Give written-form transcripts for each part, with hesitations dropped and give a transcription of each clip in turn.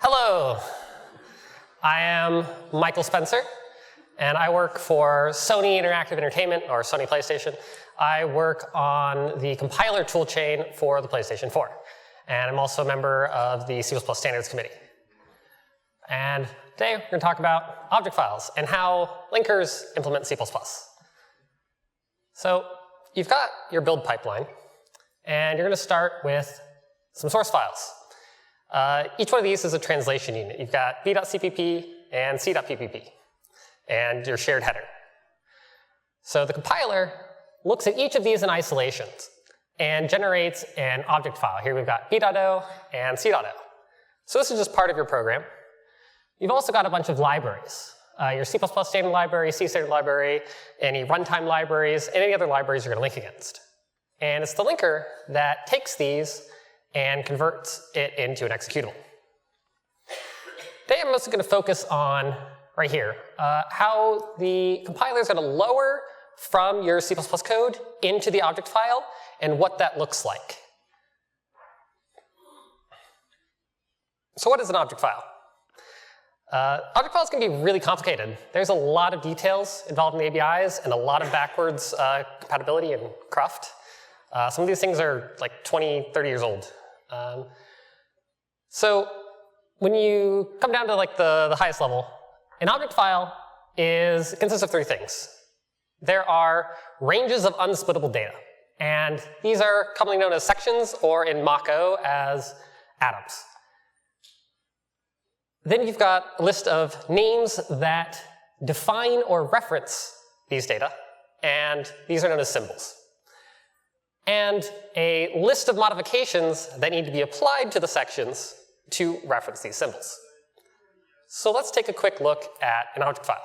Hello, I am Michael Spencer, and I work for Sony Interactive Entertainment, or Sony PlayStation. I work on the compiler toolchain for the PlayStation 4, and I'm also a member of the C++ Standards Committee. And today we're going to talk about object files and how linkers implement C++. So you've got your build pipeline, and you're going to start with some source files. Each one of these is a translation unit. You've got b.cpp and c.ppp, and your shared header. So the compiler looks at each of these in isolation and generates an object file. Here we've got b.o and c.o. So this is just part of your program. You've also got a bunch of libraries. Your C++ standard library, C standard library, any runtime libraries, and any other libraries you're going to link against. And it's the linker that takes these and converts it into an executable. Today I'm mostly going to focus on, right here, how the compiler is going to lower from your C++ code into the object file and what that looks like. So what is an object file? Object files can be really complicated. There's a lot of details involved in the APIs and a lot of backwards compatibility and cruft. Some of these things are like 20, 30 years old. So when you come down to like the highest level, an object file consists of three things. There are ranges of unsplittable data, and these are commonly known as sections, or in MachO as atoms. Then you've got a list of names that define or reference these data, and these are known as symbols. And a list of modifications that need to be applied to the sections to reference these symbols. So let's take a quick look at an object file.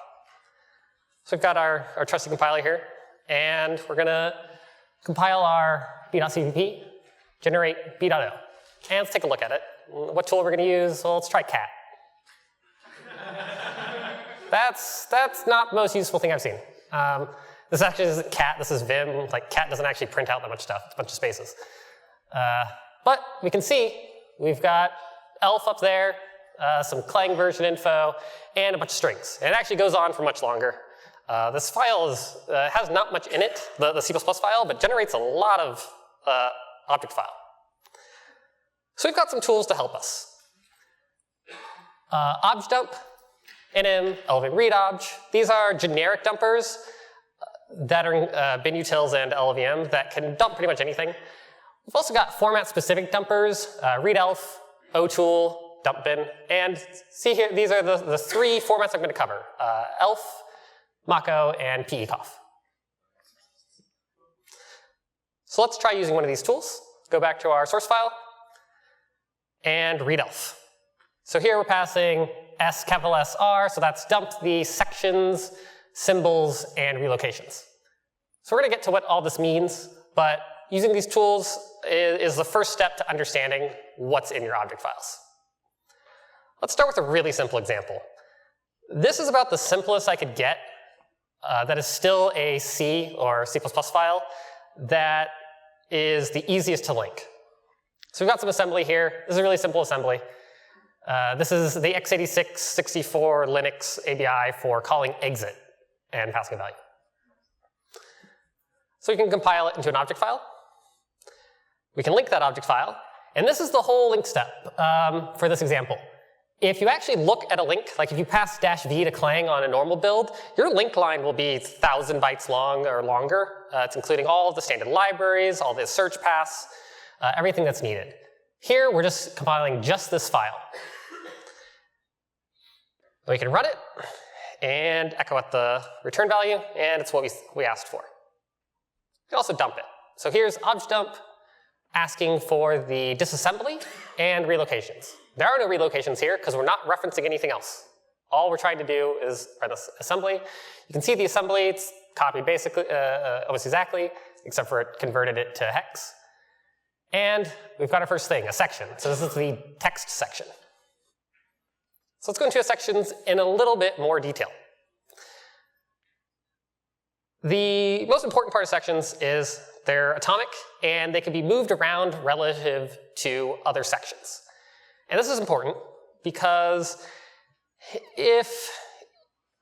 So we've got our trusty compiler here, and we're going to compile our b.cpp, generate b.o. And let's take a look at it. What tool we're going to use? Well, let's try cat. That's not the most useful thing I've seen. This actually isn't cat, this is Vim. Like, cat doesn't actually print out that much stuff, it's a bunch of spaces. But we can see we've got elf up there, some Clang version info, and a bunch of strings. And it actually goes on for much longer. This file has not much in it, the C++ file, but generates a lot of object file. So we've got some tools to help us. Objdump, nm, lvm read obj. These are generic dumpers that are bin utils and LVM that can dump pretty much anything. We've also got format-specific dumpers, readelf, otool, dump bin, and see here, these are the three formats I'm going to cover, elf, MachO, and CppCon. So let's try using one of these tools. Go back to our source file, and readelf. So here we're passing capital SR, so that's dump the sections, symbols, and relocations. So we're going to get to what all this means, but using these tools is the first step to understanding what's in your object files. Let's start with a really simple example. This is about the simplest I could get that is still a C or C++ file that is the easiest to link. So we've got some assembly here. This is a really simple assembly. This is the x86-64 Linux ABI for calling exit and passing a value. So we can compile it into an object file. We can link that object file. And this is the whole link step for this example. If you actually look at a link, like if you pass -v to Clang on a normal build, your link line will be 1,000 bytes long or longer. It's including all of the standard libraries, all the search paths, everything that's needed. Here, we're just compiling just this file. We can run it and echo out the return value, and it's what we asked for. We can also dump it. So here's objdump asking for the disassembly and relocations. There are no relocations here because we're not referencing anything else. All we're trying to do is run this assembly. You can see the assembly, it's copied basically, almost exactly, except for it converted it to hex. And we've got our first thing, a section. So this is the text section. So let's go into sections in a little bit more detail. The most important part of sections is they're atomic, and they can be moved around relative to other sections. And this is important because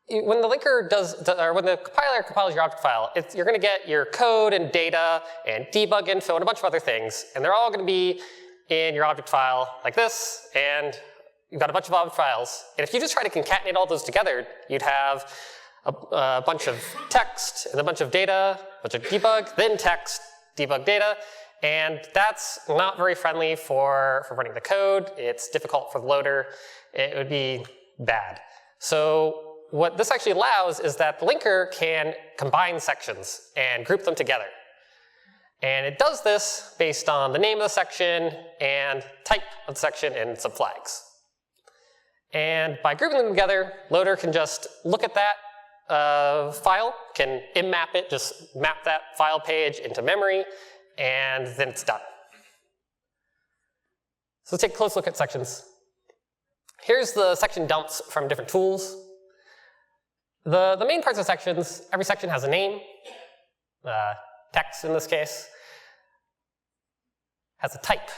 when the linker or when the compiler compiles your object file, you're going to get your code and data and debug info and a bunch of other things, and they're all going to be in your object file like this, and you've got a bunch of object files. And if you just try to concatenate all those together, you'd have a bunch of text and a bunch of data, a bunch of debug, then text, debug data, and that's not very friendly for running the code. It's difficult for the loader. It would be bad. So what this actually allows is that the linker can combine sections and group them together. And it does this based on the name of the section and type of the section and some flags. And by grouping them together, loader can just look at that file, can immap it, just map that file page into memory, and then it's done. So let's take a close look at sections. Here's the section dumps from different tools. The main parts of sections, every section has a name, text in this case, has a type.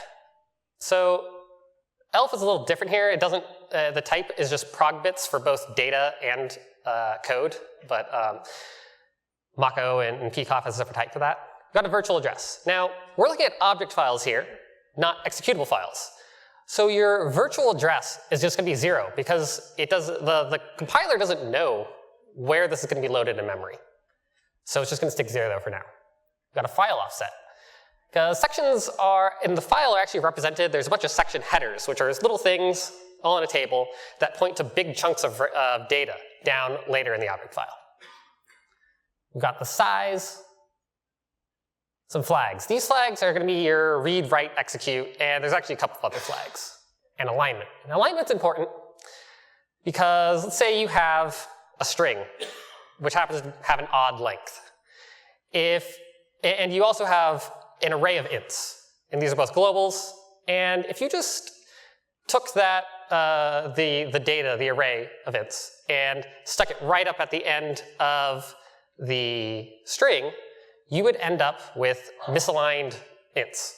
So ELF is a little different here. It doesn't, the type is just prog bits for both data and code, but MachO and COFF has a separate type for that. We've got a virtual address. Now, we're looking at object files here, not executable files. So your virtual address is just going to be 0 because the compiler doesn't know where this is going to be loaded in memory. So it's just going to stick 0 there for now. We've got a file offset. Because sections in the file are actually represented. There's a bunch of section headers, which are little things all in a table that point to big chunks of data down later in the object file. We've got the size, some flags. These flags are going to be your read, write, execute, and there's actually a couple of other flags. And alignment. And alignment's important because let's say you have a string, which happens to have an odd length. And you also have an array of ints, and these are both globals. And if you just took that, the data, the array of ints, and stuck it right up at the end of the string, you would end up with misaligned ints.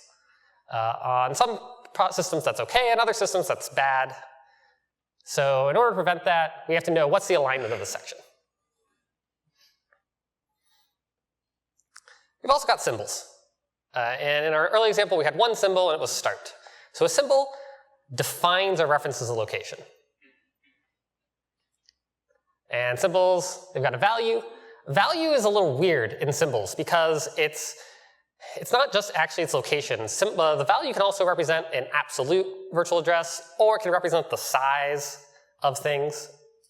On some systems that's okay, on other systems that's bad. So in order to prevent that, we have to know what's the alignment of the section. We've also got symbols. And in our early example, we had one symbol, and it was start. So a symbol defines or references a location. And symbols, they've got a value. Value is a little weird in symbols because it's not just actually its location. The value can also represent an absolute virtual address, or it can represent the size of things.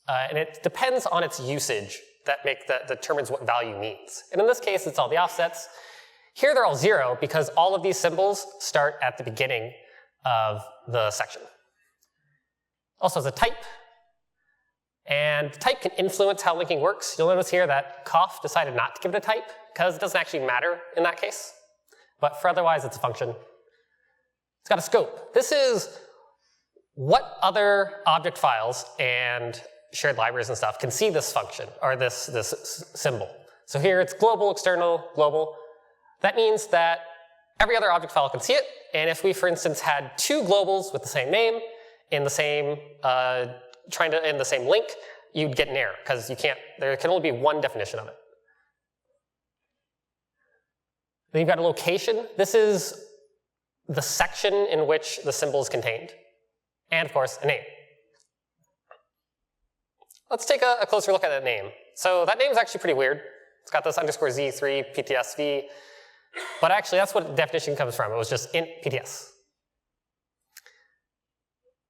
And it depends on its usage that determines what value means. And in this case, it's all the offsets. Here they're all 0 because all of these symbols start at the beginning of the section. Also has a type. And type can influence how linking works. You'll notice here that COFF decided not to give it a type because it doesn't actually matter in that case. But for otherwise, it's a function. It's got a scope. This is what other object files and shared libraries and stuff can see this function, or this symbol. So here it's global, external, global. That means that every other object file can see it. And if we, for instance, had 2 globals with the same name in the same in the same link, you'd get an error because there can only be one definition of it. Then you've got a location. This is the section in which the symbol is contained. And of course, a name. Let's take a closer look at that name. So that name is actually pretty weird. It's got this _z3 PTSV. But actually, that's what the definition comes from. It was just int PTS.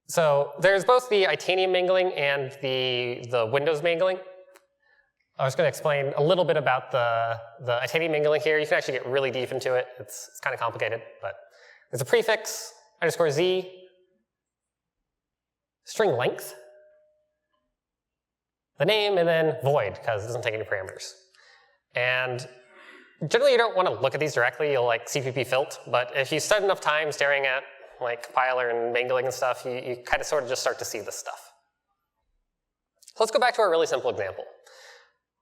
So there's both the Itanium mangling and the Windows mangling. I was going to explain a little bit about the Itanium mangling here. You can actually get really deep into it. It's kind of complicated, but there's a prefix, _z, string length, the name, and then void, because it doesn't take any parameters. And generally, you don't want to look at these directly. You'll like CPP filter, but if you spend enough time staring at like compiler and mangling and stuff, you kind of sort of just start to see this stuff. So let's go back to our really simple example.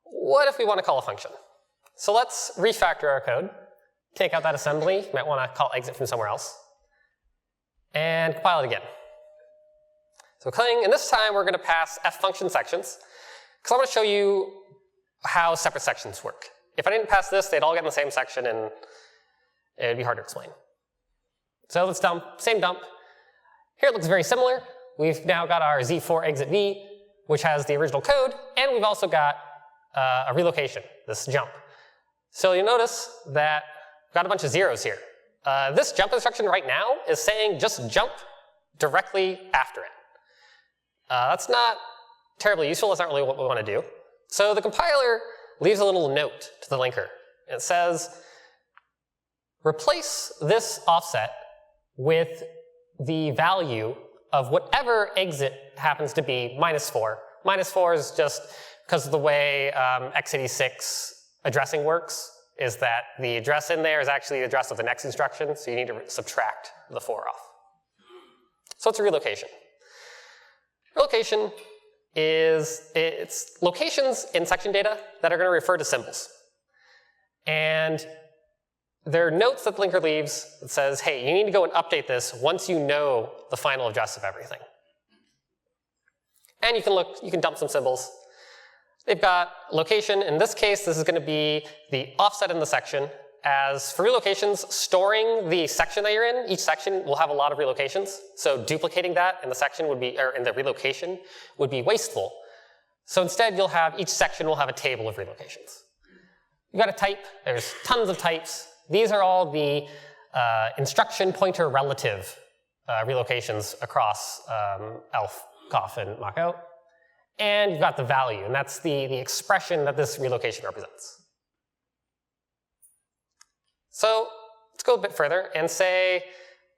What if we want to call a function? So let's refactor our code, take out that assembly. You might want to call exit from somewhere else, and compile it again. So cutting, and this time we're going to pass f function sections, because I want to show you how separate sections work. If I didn't pass this, they'd all get in the same section, and it'd be hard to explain. So let's dump, same dump. Here it looks very similar. We've now got our z4 exit v, which has the original code, and we've also got a relocation, this jump. So you'll notice that we've got a bunch of zeros here. This jump instruction right now is saying just jump directly after it. That's not terribly useful. That's not really what we want to do. So the compiler leaves a little note to the linker. It says, replace this offset with the value of whatever exit happens to be -4. -4 is just because of the way x86 addressing works, is that the address in there is actually the address of the next instruction, so you need to subtract the 4 off. So it's a relocation. Relocation is, it's locations in section data that are going to refer to symbols. And there are notes that the linker leaves that says, hey, you need to go and update this once you know the final address of everything. And you can look, you can dump some symbols. They've got location. In this case, this is going to be the offset in the section. As for relocations, storing the section that you're in, each section will have a lot of relocations. So duplicating that in the section would be, or in the relocation, would be wasteful. So instead, you'll have, each section will have a table of relocations. You've got a type. There's tons of types. These are all the instruction pointer relative relocations across ELF, COFF, and MachO. And you've got the value, and that's the expression that this relocation represents. So let's go a bit further and say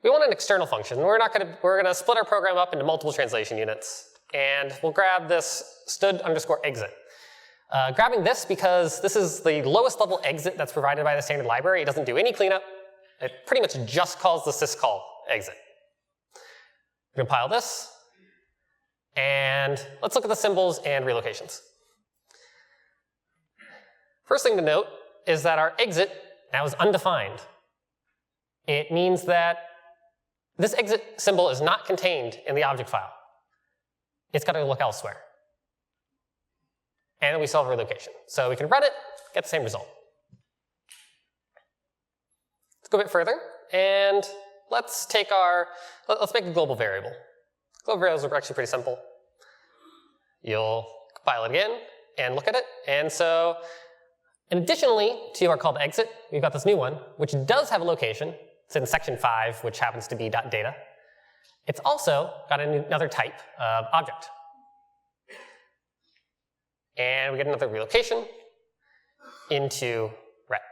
we want an external function. We're gonna split our program up into multiple translation units, and we'll grab this stud_exit. Grabbing this because this is the lowest level exit that's provided by the standard library. It doesn't do any cleanup. It pretty much just calls the syscall exit. We compile this, and let's look at the symbols and relocations. First thing to note is that our exit now is undefined. It means that this exit symbol is not contained in the object file. It's got to look elsewhere. And then we still have relocation. So we can run it, get the same result. Let's go a bit further, and let's make a global variable. Global variables are actually pretty simple. You'll compile it again and look at it. And so, and additionally to our call to exit, we've got this new one, which does have a location. It's in section 5, which happens to be .data. It's also got another type of object. And we get another relocation into ret.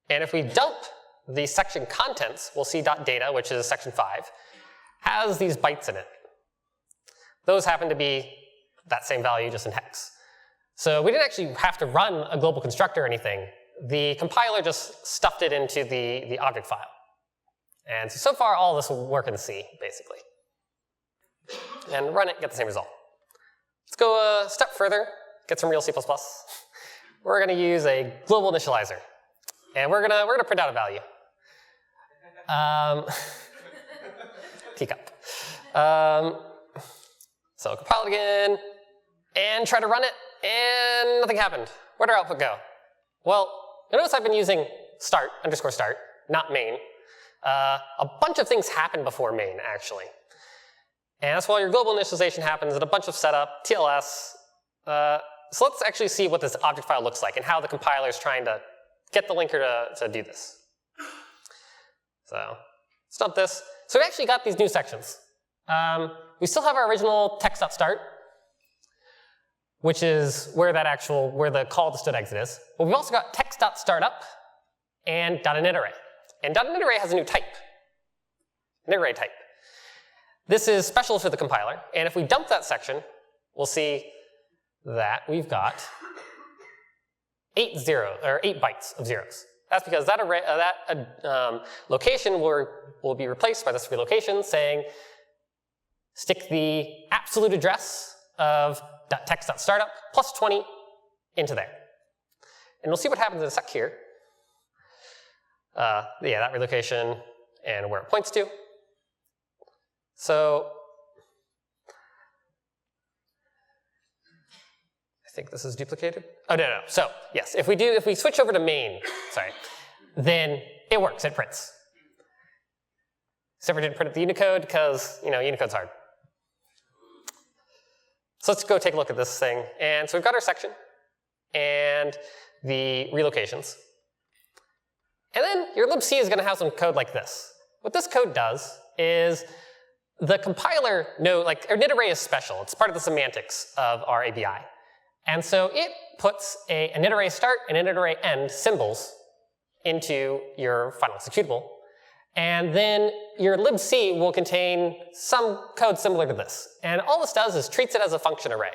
And if we dump the section contents, we'll see .data, which is section 5, has these bytes in it. Those happen to be that same value, just in hex. So we didn't actually have to run a global constructor or anything. The compiler just stuffed it into the object file. And so far, all this will work in C, basically. And run it, get the same result. Let's go a step further, get some real C++. We're going to use a global initializer. And we're gonna print out a value. Teacup. So compile it again, and try to run it, and nothing happened. Where'd our output go? Well, you notice I've been using start, not main. A bunch of things happen before main, actually. And that's why your global initialization happens, and a bunch of setup, TLS. So let's actually see what this object file looks like, and how the compiler is trying to get the linker to do this. So let's dump this. So we actually got these new sections. We still have our original text.start, which is where the call to std exit is. But we've also got text.startup and .initArray. And .initArray has a new type, initArray type. This is special for the compiler. And if we dump that section, we'll see that we've got 8 bytes of zeros. That's because that location will be replaced by this relocation saying, stick the absolute address of text.startup plus 20 into there. And we'll see what happens in a sec here. Yeah, that relocation and where it points to. So I think this is duplicated. Oh, no. So yes, if we switch over to main, then it works, it prints. Except for it didn't print at the Unicode because, Unicode's hard. So let's go take a look at this thing. And so we've got our section and the relocations. And then your libc is going to have some code like this. What this code does is the compiler our init array is special. It's part of the semantics of our ABI. And so it puts an init array start and init array end symbols into your final executable. And then your libc will contain some code similar to this. And all this does is treats it as a function array.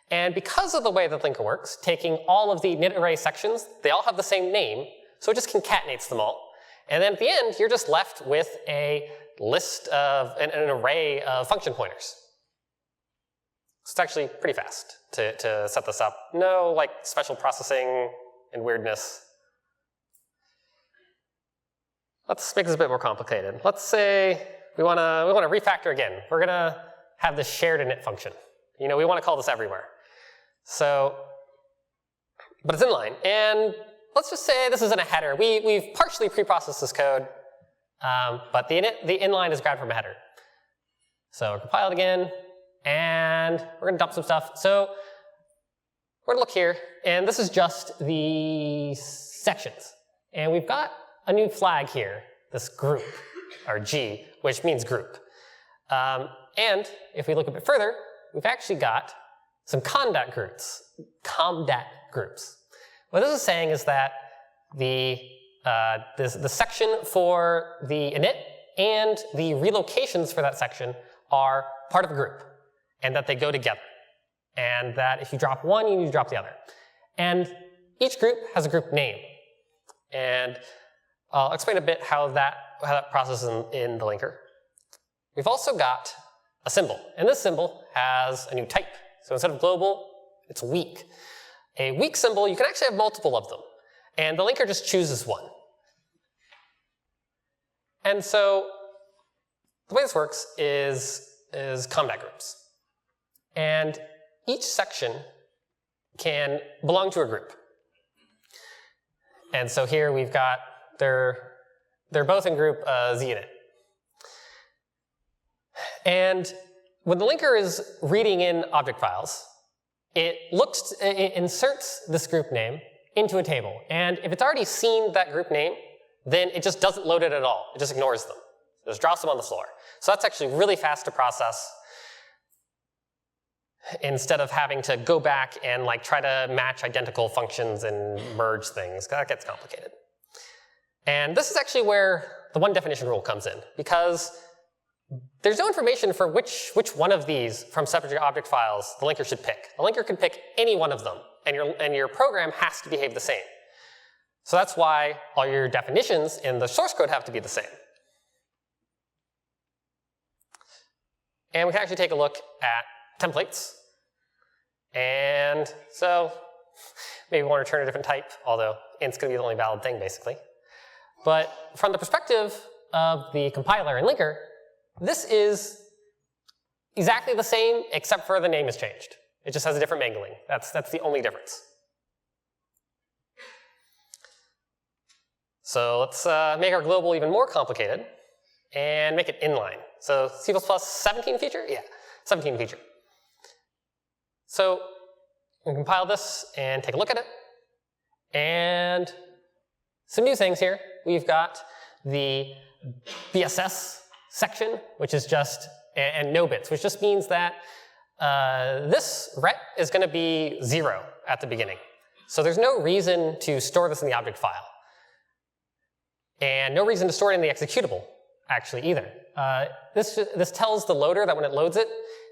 And because of the way the linker works, taking all of the init array sections, they all have the same name, so it just concatenates them all. And then at the end, you're just left with a list of an array of function pointers. So it's actually pretty fast to set this up. No special processing and weirdness. Let's make this a bit more complicated. Let's say we want to refactor again. We're going to have this shared init function. We want to call this everywhere. So, but it's inline. And let's just say this isn't a header. We've partially preprocessed this code, but the inline is grabbed from a header. So we're compiled again, and we're going to dump some stuff. So we're going to look here, and this is just the sections. And we've got a new flag here, this group, or G, which means group. And if we look a bit further, we've actually got some comdat groups. What this is saying is that the section for the init and the relocations for that section are part of a group, and that they go together. And that if you drop one, you need to drop the other. And each group has a group name. And I'll explain a bit how that processes in the linker. We've also got a symbol, and this symbol has a new type. So instead of global, it's weak. A weak symbol, you can actually have multiple of them, and the linker just chooses one. And so the way this works is comdat groups. And each section can belong to a group. And so here we've got, they're both in group ZUnit. And when the linker is reading in object files, it inserts this group name into a table. And if it's already seen that group name, then it just doesn't load it at all. It just ignores them. It just drops them on the floor. So that's actually really fast to process instead of having to go back and try to match identical functions and merge things. That gets complicated. And this is actually where the one definition rule comes in, because there's no information for which one of these from separate object files the linker should pick. The linker can pick any one of them, and your program has to behave the same. So that's why all your definitions in the source code have to be the same. And we can actually take a look at templates. And so maybe we want to return a different type, although int's going to be the only valid thing, basically. But from the perspective of the compiler and linker, this is exactly the same, except for the name is changed. It just has a different mangling. That's the only difference. So let's make our global even more complicated and make it inline. So C++ 17 feature? Yeah, 17 feature. So we can compile this and take a look at it. And some new things here. We've got the BSS section, which is just, and no bits, which just means that this ret is going to be 0 at the beginning. So there's no reason to store this in the object file. And no reason to store it in the executable, actually, either. This tells the loader that when it loads it,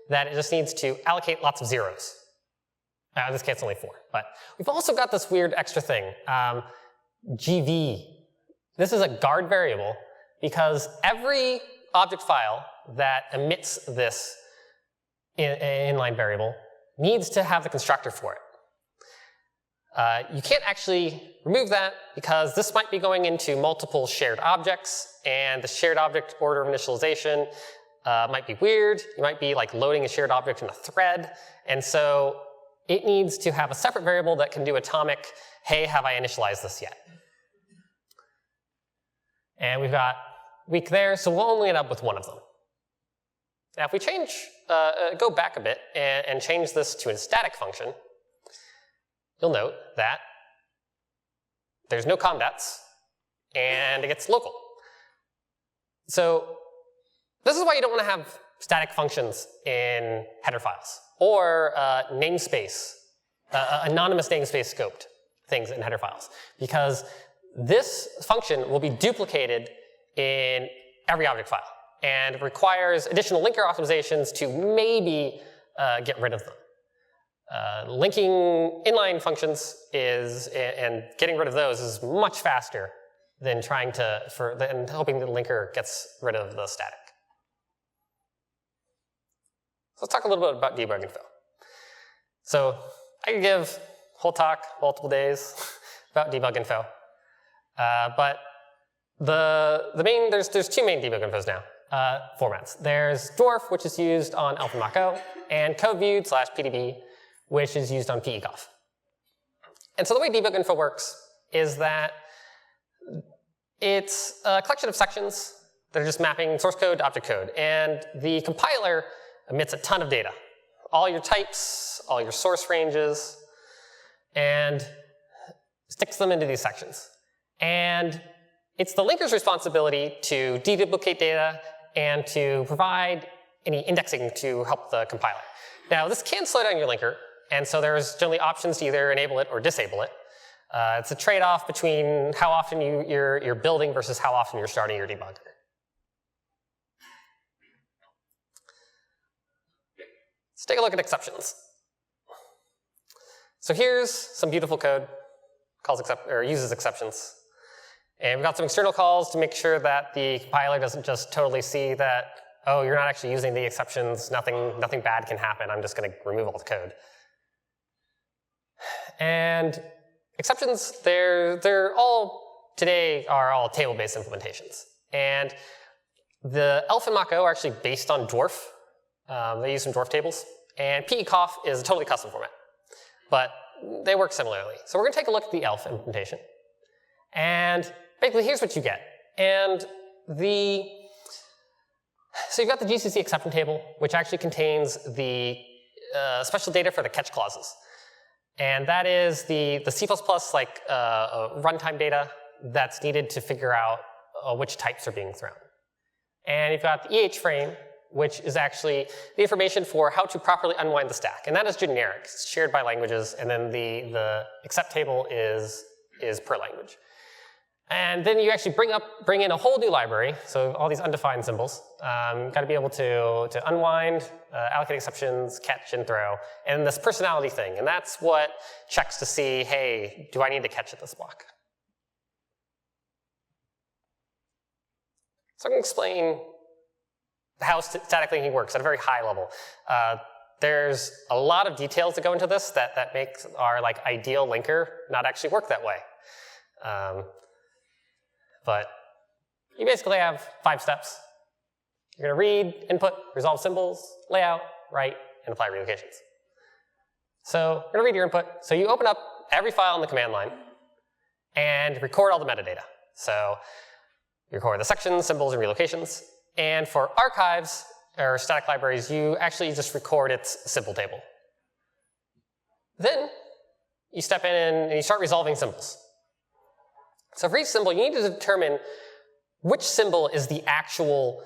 that it just needs to allocate lots of zeros. In this case, it's only 4. But we've also got this weird extra thing, GV. This is a guard variable, because every object file that emits this inline variable needs to have the constructor for it. You can't actually remove that because this might be going into multiple shared objects, and the shared object order of initialization might be weird. You might be like loading a shared object in a thread. And so it needs to have a separate variable that can do atomic, hey, have I initialized this yet? And we've got weak there, so we'll only end up with one of them. Now if we change, go back a bit and change this to a static function, you'll note that there's no comdats, and it gets local. So this is why you don't want to have static functions in header files, or namespace, anonymous namespace scoped things in header files, because this function will be duplicated in every object file, and requires additional linker optimizations to maybe get rid of them. Linking inline functions and getting rid of those is much faster than than hoping the linker gets rid of the static. So let's talk a little bit about Debug Info. So I could give a whole talk, multiple days, about Debug Info. But there's two main Debug Infos now, formats. There's Dwarf, which is used on ELF and MachO, and CodeViewed/PDB, which is used on CoFF. And so the way Debug Info works is that it's a collection of sections that are just mapping source code to object code. And the compiler emits a ton of data, all your types, all your source ranges, and sticks them into these sections. And it's the linker's responsibility to deduplicate data and to provide any indexing to help the compiler. Now, this can slow down your linker, and so there's generally options to either enable it or disable it. It's a trade-off between how often you're building versus how often you're starting your debugger. Let's take a look at exceptions. So here's some beautiful code, uses exceptions. And we've got some external calls to make sure that the compiler doesn't just totally see that, oh, you're not actually using the exceptions, nothing bad can happen, I'm just going to remove all the code. And exceptions, they're all, today, are all table-based implementations. And the ELF and MachO are actually based on Dwarf. They use some Dwarf tables. And CoFF is a totally custom format. But they work similarly. So we're going to take a look at the ELF implementation. And basically, here's what you get. And so you've got the GCC exception table, which actually contains the special data for the catch clauses. And that is the C++ runtime data that's needed to figure out which types are being thrown. And you've got the EH frame, which is actually the information for how to properly unwind the stack. And that is generic. It's shared by languages. And then the accept table is per language. And then you actually bring in a whole new library, so all these undefined symbols. Got to be able to unwind, allocate exceptions, catch, and throw, and this personality thing. And that's what checks to see, hey, do I need to catch at this block? So I'm going to explain how static linking works at a very high level. There's a lot of details that go into this that makes our ideal linker not actually work that way. But you basically have 5 steps. You're going to read, input, resolve symbols, layout, write, and apply relocations. So we're going to read your input. So you open up every file in the command line and record all the metadata. So you record the sections, symbols, and relocations. And for archives, or static libraries, you actually just record its symbol table. Then you step in and you start resolving symbols. So for each symbol, you need to determine which symbol is the actual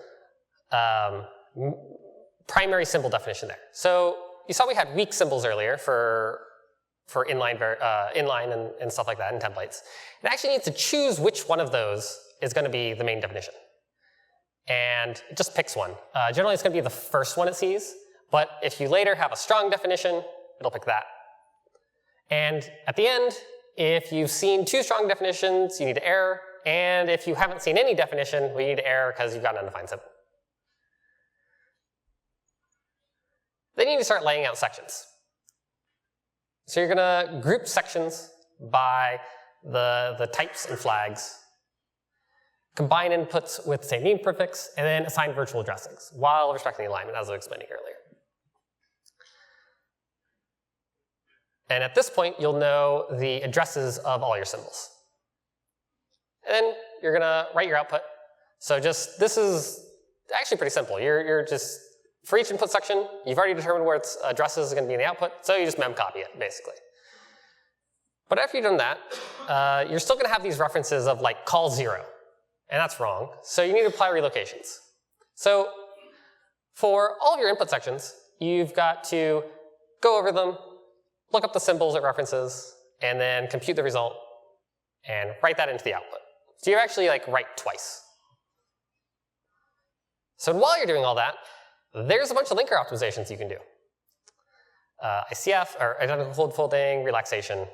primary symbol definition there. So you saw we had weak symbols earlier for inline and stuff like that, and templates. It actually needs to choose which one of those is going to be the main definition. And it just picks one. Generally, it's going to be the first one it sees. But if you later have a strong definition, it'll pick that. And at the end, if you've seen 2 strong definitions, you need to error. And if you haven't seen any definition, well, you need to error because you've got an undefined symbol. Then you need to start laying out sections. So you're going to group sections by the types and flags. combine inputs with the same name prefix, and then assign virtual addressings while respecting the alignment, as I was explaining earlier. And at this point, you'll know the addresses of all your symbols. And then you're going to write your output. So this is actually pretty simple. You're just, for each input section, you've already determined where its addresses is going to be in the output, so you just memcopy it, basically. But after you've done that, you're still going to have these references of like call 0, and that's wrong. So you need to apply relocations. So for all of your input sections, you've got to go over them, look up the symbols it references, and then compute the result and write that into the output. So you actually like write twice. So while you're doing all that, there's a bunch of linker optimizations you can do. ICF, or identical folding, relaxation,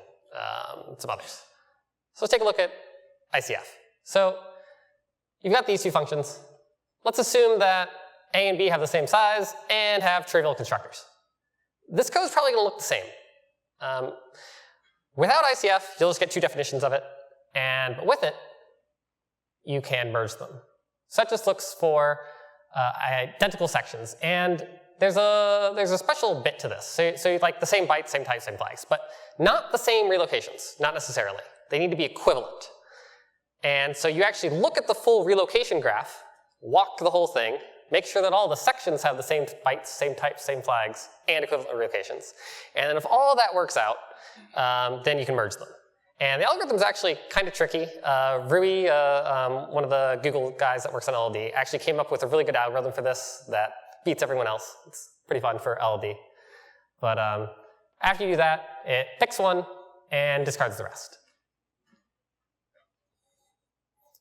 some others. So let's take a look at ICF. So you've got these two functions. Let's assume that A and B have the same size and have trivial constructors. This code is probably going to look the same. Without ICF, you'll just get two definitions of it, and with it, you can merge them. So that just looks for identical sections, and there's a special bit to this. So you like the same bytes, same type, same flags, but not the same relocations, not necessarily. They need to be equivalent. And so you actually look at the full relocation graph, walk the whole thing, make sure that all the sections have the same bytes, same types, same flags, and equivalent relocations. And then if all of that works out, then you can merge them. And the algorithm is actually kind of tricky. Rui, one of the Google guys that works on LLD, actually came up with a really good algorithm for this that beats everyone else. It's pretty fun for LLD. But after you do that, it picks one and discards the rest.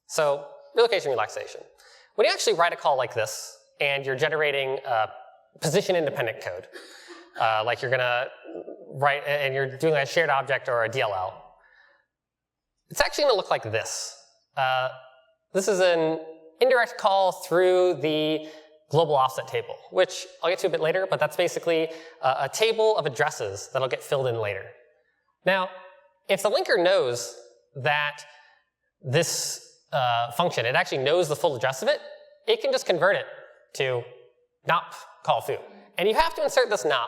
So relocation, relaxation. When you actually write a call like this, and you're generating position-independent code, like you're going to write, and you're doing a shared object or a DLL, it's actually going to look like this. This is an indirect call through the global offset table, which I'll get to a bit later, but that's basically a table of addresses that'll get filled in later. Now, if the linker knows that this function, it actually knows the full address of it, it can just convert it to nop call foo. And you have to insert this nop,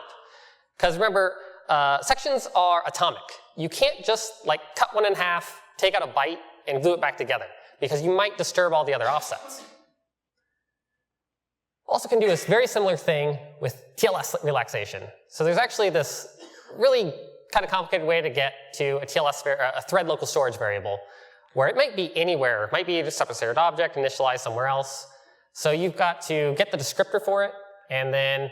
because remember, sections are atomic. You can't just like cut one in half, take out a byte, and glue it back together, because you might disturb all the other offsets. Also can do this very similar thing with TLS relaxation. So there's actually this really kind of complicated way to get to a TLS, a thread local storage variable, where it might be anywhere. It might be just a shared object, initialized somewhere else. So you've got to get the descriptor for it, and then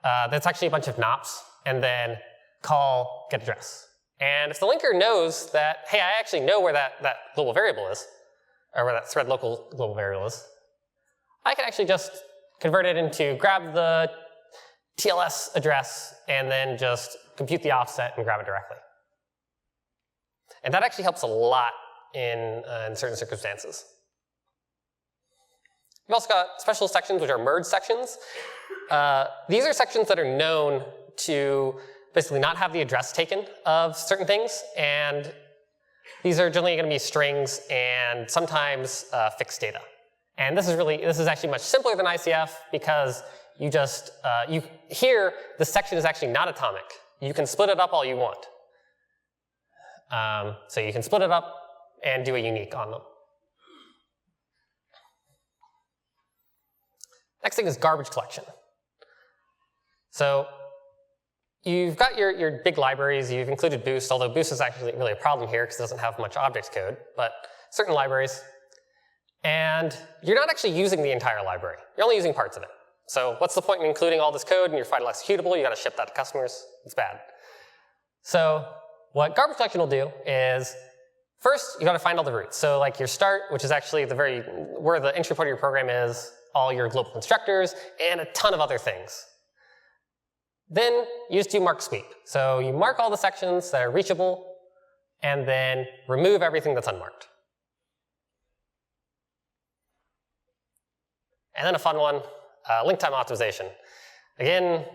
that's actually a bunch of nops, and then call get address. And if the linker knows that, hey, I actually know where that global variable is, or where that thread local global variable is, I can actually just convert it into grab the TLS address and then just compute the offset and grab it directly. And that actually helps a lot in certain circumstances. We've also got special sections, which are merge sections. These are sections that are known to basically not have the address taken of certain things, and these are generally going to be strings and sometimes fixed data. And this is actually much simpler than ICF, because you just here the section is actually not atomic. You can split it up all you want. So you can split it up and do a unique on them. Next thing is garbage collection. So you've got your big libraries. You've included Boost, although Boost is actually really a problem here because it doesn't have much object code, but certain libraries. And you're not actually using the entire library. You're only using parts of it. So what's the point in including all this code in your final executable? You got to ship that to customers. It's bad. So what garbage collection will do is, first, you got to find all the roots. So like your start, which is actually where the entry point of your program is, all your global constructors, and a ton of other things. Then you just do mark sweep. So you mark all the sections that are reachable, and then remove everything that's unmarked. And then a fun one, link time optimization. Again,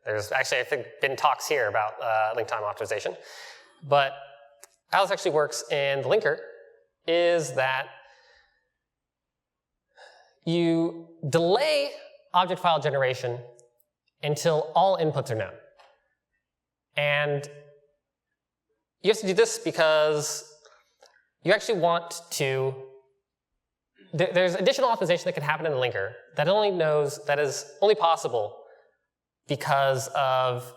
there's actually, I think, been talks here about link time optimization. But how this actually works in the linker is that you delay object file generation until all inputs are known. And you have to do this because you actually want to, there's additional optimization that can happen in the linker that is only possible because of,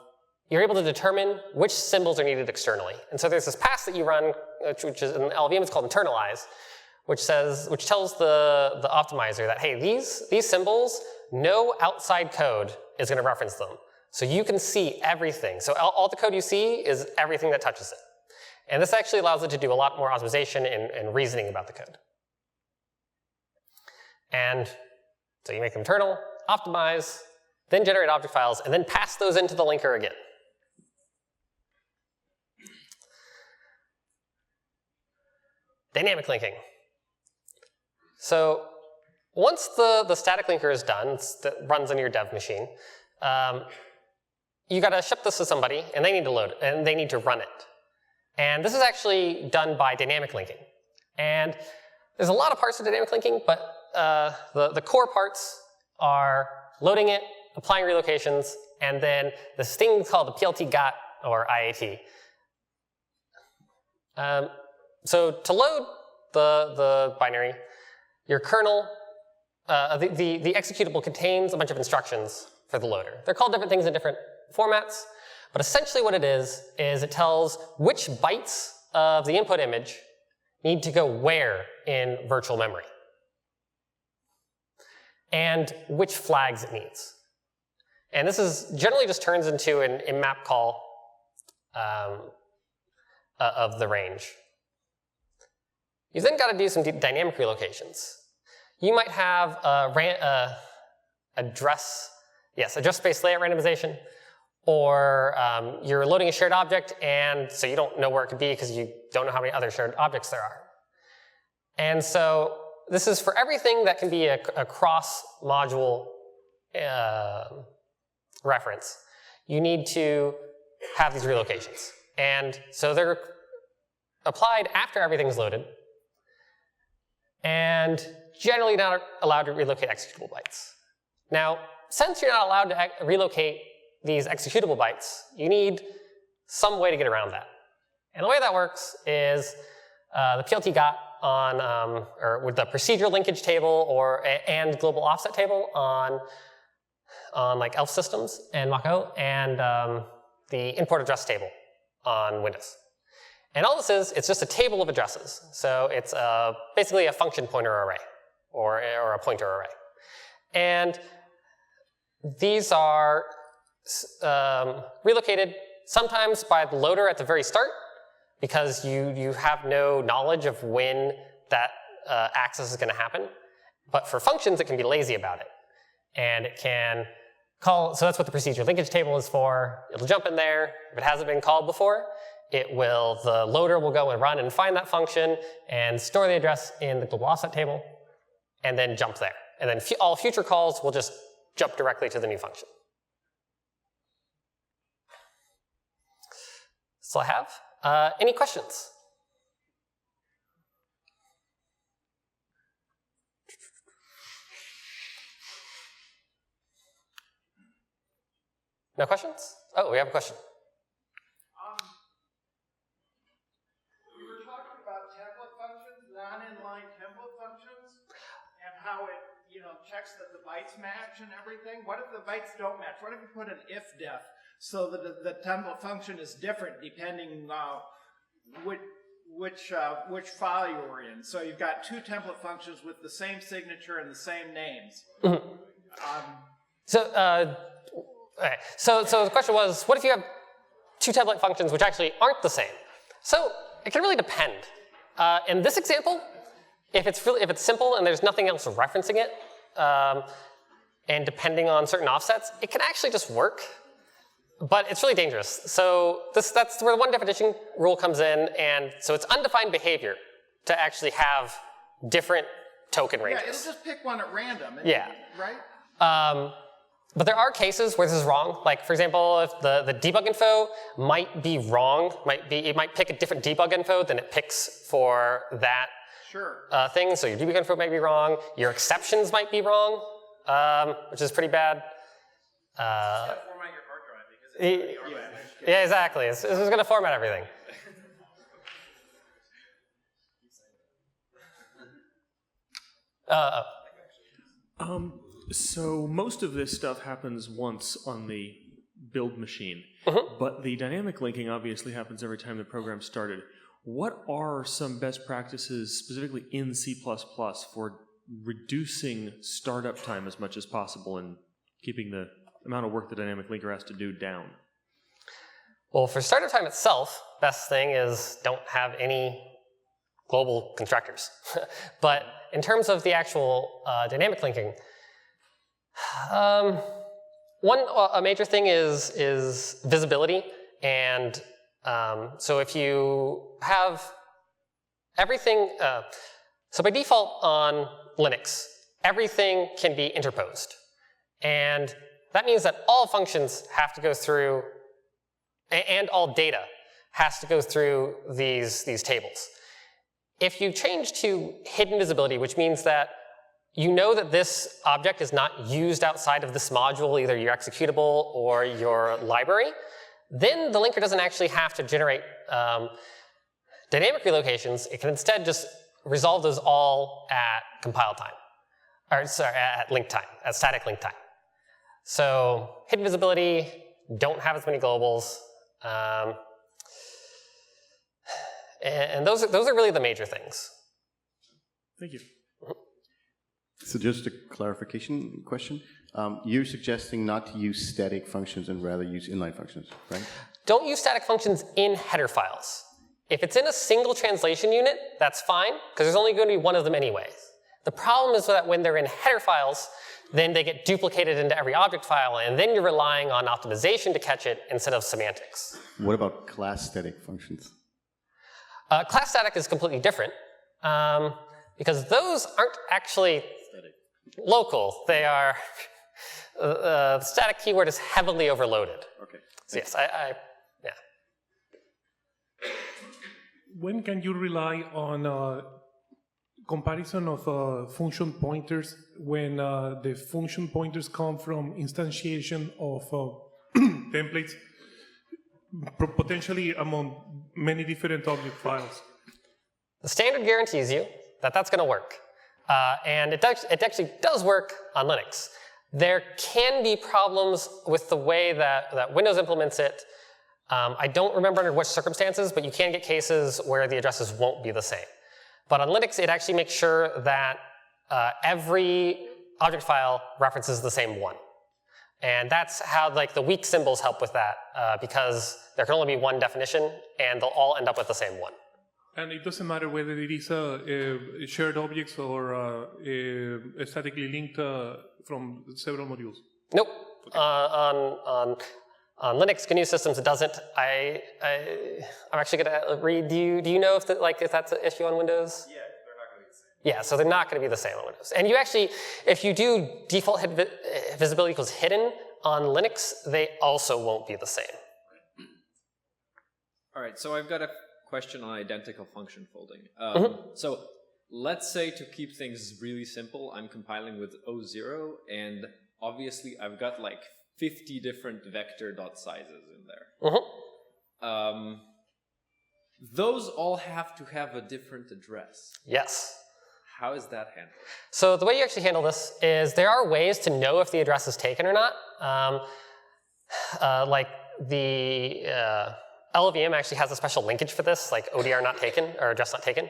you're able to determine which symbols are needed externally. And so there's this pass that you run, which is in LLVM, it's called internalize, which tells the optimizer that, hey, these symbols, no outside code is going to reference them. So you can see everything. So all the code you see is everything that touches it. And this actually allows it to do a lot more optimization and reasoning about the code. And so you make them internal, optimize, then generate object files, and then pass those into the linker again. Dynamic linking. So once the static linker is done, that runs on your dev machine, you got to ship this to somebody, and they need to load it, and they need to run it. And this is actually done by dynamic linking. And there's a lot of parts of dynamic linking, but the core parts are loading it, applying relocations, and then this thing called the PLT GOT or IAT. So to load the binary, your kernel, the executable contains a bunch of instructions for the loader. They're called different things in different formats, but essentially what it is it tells which bytes of the input image need to go where in virtual memory, and which flags it needs. And this is generally just turns into an immap call of the range. You then got to do some dynamic relocations. You might have address space layout randomization, or you're loading a shared object, and so you don't know where it could be because you don't know how many other shared objects there are. And so this is for everything that can be a cross-module reference. You need to have these relocations. And so they're applied after everything's loaded, and generally not allowed to relocate executable bytes. Now, since you're not allowed to relocate these executable bytes, you need some way to get around that. And the way that works is the PLT GOT or with the procedure linkage table and global offset table on like ELF systems and MachO, and the import address table on Windows. And all this is, it's just a table of addresses. So it's basically a function pointer array or a pointer array. And these are relocated sometimes by the loader at the very start, because you have no knowledge of when that access is going to happen. But for functions, it can be lazy about it. And it can call, so that's what the procedure linkage table is for. It'll jump in there. If it hasn't been called before, the loader will go and run and find that function and store the address in the global offset table, and then jump there. And then all future calls will just jump directly to the new function. So I have. Any questions? No questions? Oh, we have a question. We were talking about template functions, non-inline template functions, and how it, checks that the bytes match and everything. What if the bytes don't match? What if you put an if-def so that the template function is different depending which file you were in? So you've got two template functions with the same signature and the same names. Mm-hmm. So the question was, what if you have two template functions which actually aren't the same? So it can really depend. In this example, if it's simple and there's nothing else referencing it, and depending on certain offsets, it can actually just work. But it's really dangerous. So that's where the one definition rule comes in, and so it's undefined behavior to actually have different token ranges. Yeah, it'll just pick one at random. Yeah. Right? But there are cases where this is wrong. Like, for example, if the debug info might be wrong, it might pick a different debug info than it picks for that things. So your debug info might be wrong. Your exceptions might be wrong, which is pretty bad. Format your hard drive because yeah, exactly. It's going to format everything. So most of this stuff happens once on the build machine, but the dynamic linking obviously happens every time the program started. What are some best practices specifically in C++ for reducing startup time as much as possible and keeping the amount of work the dynamic linker has to do down? Well, for startup time itself, best thing is don't have any global constructors. But in terms of the actual dynamic linking, a major thing is visibility. And so if you have everything, so by default on Linux, everything can be interposed. And that means that all functions have to go through, and all data has to go through these tables. If you change to hidden visibility, which means that you know that this object is not used outside of this module, either your executable or your library, then the linker doesn't actually have to generate dynamic relocations. It can instead just resolve those all at compile time, or sorry, at link time, at static link time. So hidden visibility, don't have as many globals. And those are really the major things. Thank you. So just a clarification question. You're suggesting not to use static functions and rather use inline functions, right? Don't use static functions in header files. If it's in a single translation unit, that's fine, because there's only going to be one of them anyways. The problem is that when they're in header files, then they get duplicated into every object file, and then you're relying on optimization to catch it instead of semantics. What about class static functions? Class static is completely different, because those aren't actually local. They are, the static keyword is heavily overloaded. Okay. So yes, yeah. When can you rely on comparison of function pointers when the function pointers come from instantiation of templates, potentially among many different object files? The standard guarantees you that that's going to work. And it actually does work on Linux. There can be problems with the way that Windows implements it. I don't remember under which circumstances, but you can get cases where the addresses won't be the same. But on Linux, it actually makes sure that every object file references the same one. And that's how the weak symbols help with that, because there can only be one definition, and they'll all end up with the same one. And it doesn't matter whether it is shared objects or statically linked from several modules? Nope. On Linux GNU systems, it doesn't. I'm actually going to read. Do you know if that's an issue on Windows? Yeah, they're not going to be the same. Yeah, so they're not going to be the same on Windows. And you actually, if you do default visibility equals hidden on Linux, they also won't be the same. All right, so I've got a question on identical function folding. So let's say to keep things really simple, I'm compiling with O0, and obviously I've got 50 different vector dot sizes in there. Those all have to have a different address. Yes. How is that handled? So the way you actually handle this is there are ways to know if the address is taken or not. The LLVM actually has a special linkage for this, like ODR not taken, or address not taken.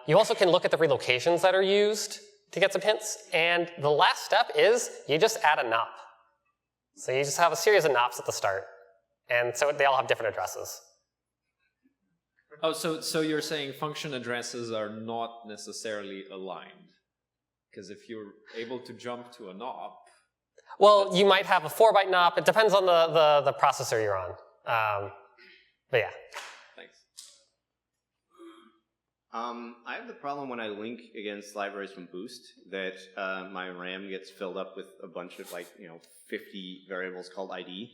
You also can look at the relocations that are used to get some hints. And the last step is you just add a NOP. So you just have a series of NOPs at the start. And so they all have different addresses. Oh, so you're saying function addresses are not necessarily aligned? Because if you're able to jump to a NOP... Well, you might have a 4-byte NOP. It depends on the processor you're on. But yeah. Thanks. I have the problem when I link against libraries from Boost that my RAM gets filled up with a bunch of 50 variables called ID.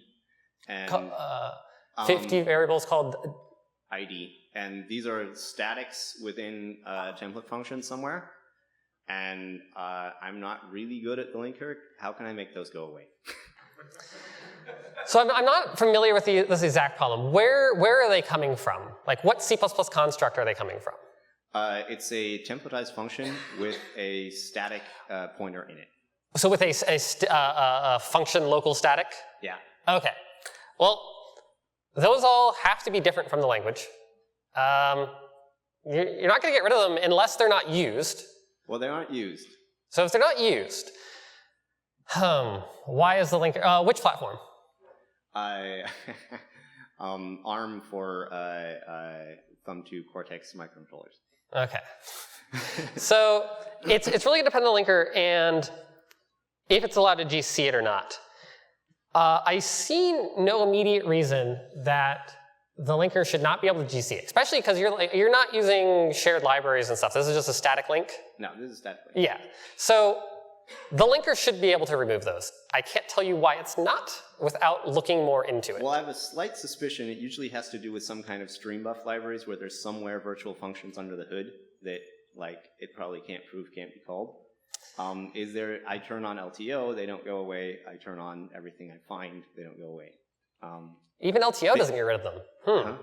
And 50 variables called ID, and these are statics within a template function somewhere, and I'm not really good at the linker. How can I make those go away? So I'm not familiar with this exact problem. Where are they coming from? Like, what C++ construct are they coming from? It's a templatized function with a static pointer in it. So with a function local static? Yeah. Okay. Well, those all have to be different from the language. You're not going to get rid of them unless they're not used. Well, they aren't used. So if they're not used, why is the linker? Which platform? ARM for Thumb2 Cortex microcontrollers. Okay. So it's really going to depend on the linker and if it's allowed to GC it or not. I see no immediate reason that the linker should not be able to GC it, especially because you're not using shared libraries and stuff. This is just a static link. No, this is static link. Yeah. So the linker should be able to remove those. I can't tell you why it's not without looking more into it. Well, I have a slight suspicion it usually has to do with some kind of stream buff libraries where there's somewhere virtual functions under the hood that, like, it probably can't be called. I turn on LTO, they don't go away. I turn on everything I find, they don't go away. Even LTO doesn't get rid of them.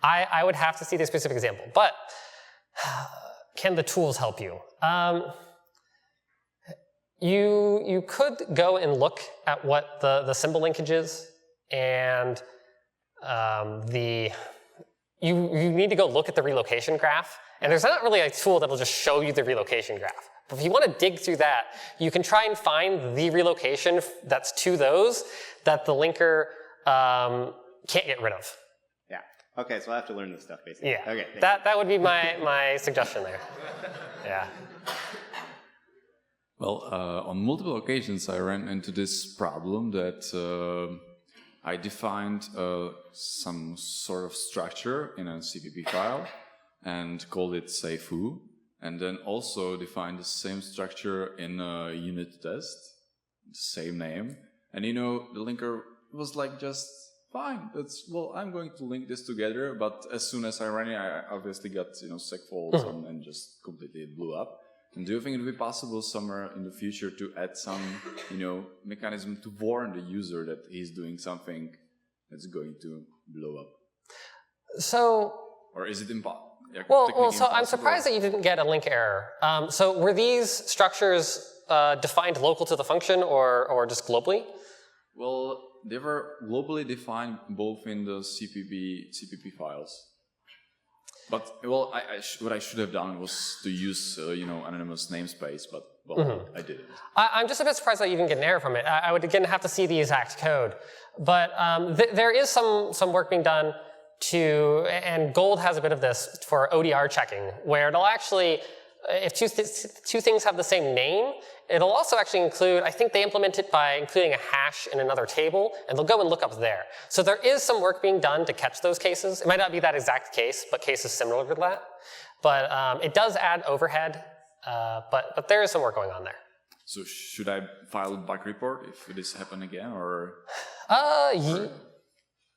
I would have to see the specific example, but can the tools help you? You could go and look at what the symbol linkage is, and you need to go look at the relocation graph. And there's not really a tool that'll just show you the relocation graph. But if you want to dig through that, you can try and find the relocation that's to those that the linker can't get rid of. Yeah. Okay, so I have to learn this stuff, basically. Yeah. Okay. That would be my suggestion there. Yeah. Well, on multiple occasions I ran into this problem that I defined some sort of structure in a CPP file and called it say foo, and then also defined the same structure in a unit test, same name, and the linker was like just fine. Well, I'm going to link this together, but as soon as I ran it, I obviously got seg faults and just completely blew up. And do you think it would be possible somewhere in the future to add some, mechanism to warn the user that he's doing something that's going to blow up? So. Or is it impossible? Well, so I'm surprised that you didn't get a link error. So were these structures defined local to the function or just globally? Well, they were globally defined both in the CPP files. But, well, what I should have done was to use, anonymous namespace, but, well, I didn't. I'm just a bit surprised that you didn't get an error from it. I would, again, have to see the exact code. But there is some work being done and Gold has a bit of this for ODR checking, where it'll actually, if two things have the same name, it'll also actually include, I think they implement it by including a hash in another table, and they'll go and look up there. So there is some work being done to catch those cases. It might not be that exact case, but cases similar to that. But it does add overhead, but there is some work going on there. So should I file a bug report if this happen again, or?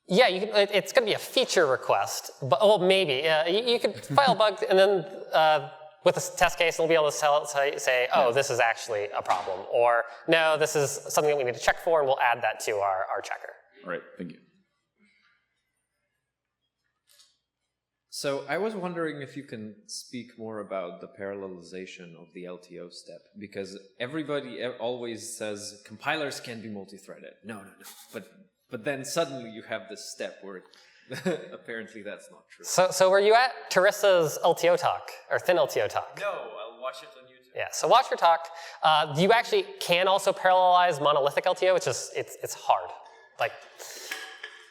Yeah, it's going to be a feature request, but maybe. You could file a bug and then with a test case, we'll be able to say, oh, this is actually a problem, or no, this is something that we need to check for, and we'll add that to our checker. All right, thank you. So I was wondering if you can speak more about the parallelization of the LTO step, because everybody always says compilers can be multi-threaded. No. But then suddenly you have this step where apparently that's not true. So were you at Teresa's LTO talk, or thin LTO talk? No, I'll watch it on YouTube. Yeah, so watch her talk. You actually can also parallelize monolithic LTO, which is, it's hard. Like,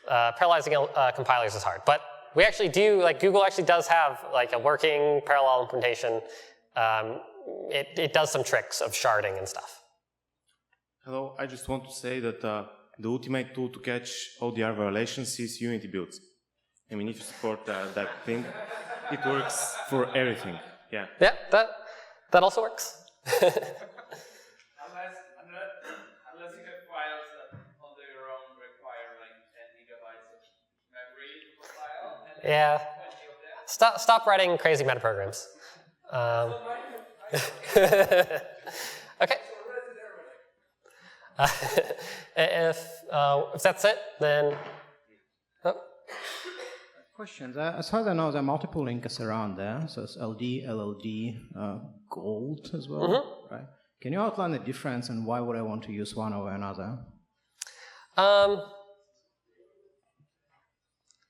parallelizing compilers is hard. But we actually do, like Google actually does have like a working parallel implementation. It does some tricks of sharding and stuff. Hello, I just want to say that the ultimate tool to catch ODR violations is Unity builds. I mean, if you support that thing, it works for everything. Yeah. Yeah, that also works. Unless you have files that on their own require like 10 gigabytes of memory per file, and Yeah. Stop writing crazy meta programs. Okay. If that's it, then. Oh. Questions. As far as I know, there are multiple linkers around there. So it's LD, LLD, gold as well, right? Can you outline the difference and why would I want to use one over another?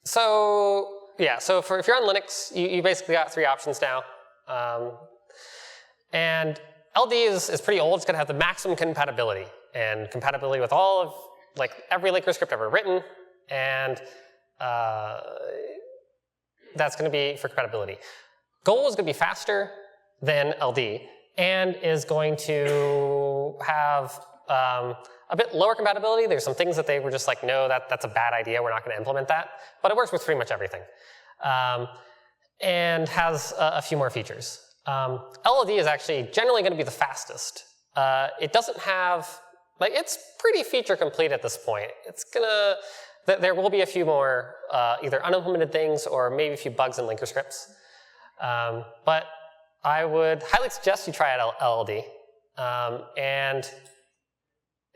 So if you're on Linux, you basically got 3 options now. And LD is pretty old. It's going to have the maximum compatibility and compatibility with all of every linker script ever written, and that's going to be for compatibility. Goal is going to be faster than LD and is going to have a bit lower compatibility. There's some things that they were just like, no, that's a bad idea. We're not going to implement that. But it works with pretty much everything, and has a few more features. LLD is actually generally going to be the fastest. It doesn't have, it's pretty feature complete at this point. It's gonna, there will be a few more either unimplemented things or maybe a few bugs in linker scripts. But I would highly suggest you try out LLD,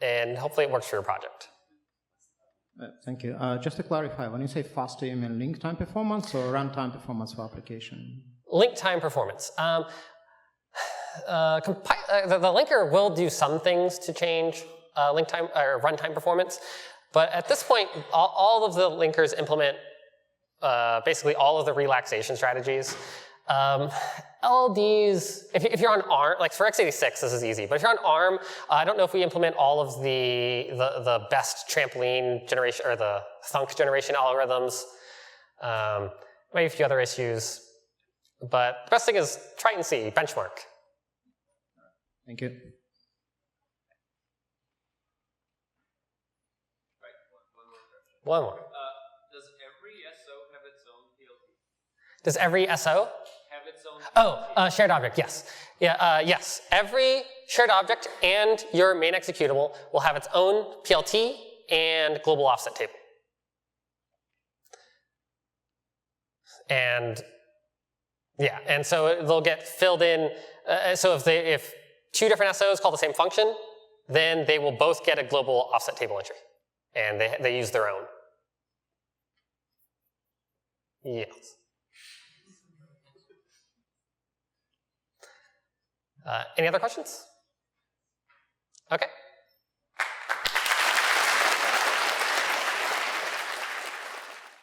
and hopefully it works for your project. Thank you. Just to clarify, when you say faster, you mean link time performance or runtime performance for application? Link time performance. The linker will do some things to change link time or runtime performance, but at this point, all of the linkers implement basically all of the relaxation strategies. LLDs, if you're on ARM, like for x86, this is easy, but if you're on ARM, I don't know if we implement all of the best trampoline generation or the thunk generation algorithms. Maybe a few other issues, but the best thing is try and see, benchmark. Thank you. One more. Does every SO have its own PLT? Does every SO? Have its own Oh, shared object, yes. Yeah, yes. Every shared object and your main executable will have its own PLT and global offset table. And yeah, and so they'll get filled in. So if 2 different SOs call the same function, then they will both get a global offset table entry, and they use their own. Yes. Any other questions? Okay.